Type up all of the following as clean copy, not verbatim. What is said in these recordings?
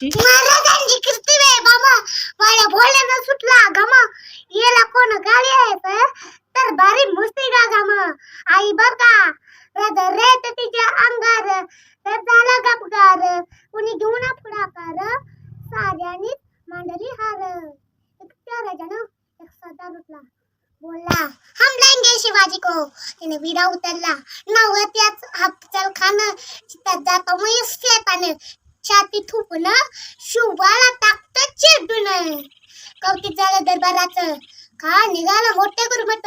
महाराजांची कीर्ती वे बाबा माझ्या भोल्यानं सुटला गमा येला कोण गाडी आहे तर भारी मुस्ती गा गमा आई बर का राजा रेत तिच्या अंगार तर झाला गपगार कुणी घेऊन पुढाकार साऱ्यानी मांडली हार त्या राजानं एक सदा रुतला बोला हम लेंगे शिवाजी को तिने विडा उतरला नवत्याच अफजल खान चितात जातो मग इसके पाने छाती थुपन शुभाला टाकत चिरडून कौतिक झालं दरबाराचं का निघाला मोठे गुरमट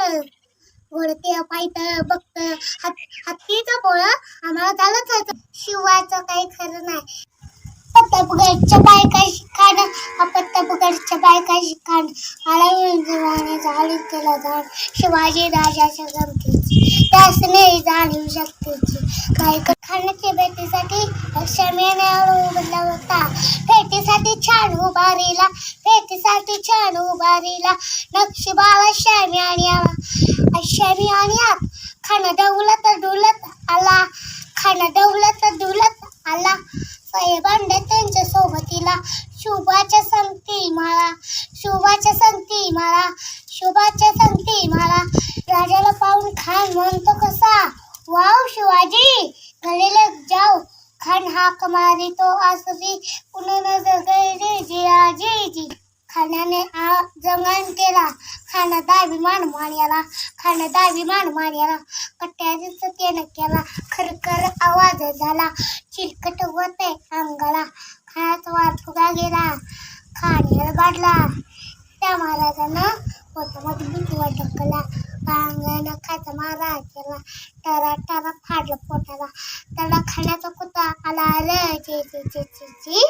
घोडते पायत बघत हत्तीचं पोळ आम्हाला झालंच शिवाचं काही खरं नाही पत्तापुगडच्या बायका शिकाण पत्तापुगडच्या बायका शिकाण आळा झाली केला जाण शिवाजी राजाच्या गमतीची त्यासने जाणीव शक्तीची काय खाण्याच्या भेटीसाठी क्षमेने उभरला होता भेटीसाठी छान उभारीला भेटीसाठी छान उभारीला नक्षीबाला शामी आणि आत खाणं डवलं तर डुलत आला खाणं डवलं तर डुलत आला साहेबांडे त्यांच्या सोबतीला शुभाच्या संगती मला शुभाच्या संगती मला शुभाच्या संगती मला राजाला पाहून खान म्हणतो कसा वाव शिवाजी गलेले जाऊ खान हाक मारी तो आसरी पुन्हा जगले जी खानाने जंगण केला खानादा विमान मान्याला कट्ट्याचा केनं केला खरखर आवाज झाला चिलकट होते अंगाला खानाचा वार फुगा गेला खाण्याला बाडला त्या महाराजानं पोटामध्ये भीतीवर ढकलला अंगानं खायचा मारा केला टारा फाडलं पोटाला त्याला खाण्याचा कुत्ता आला रे ची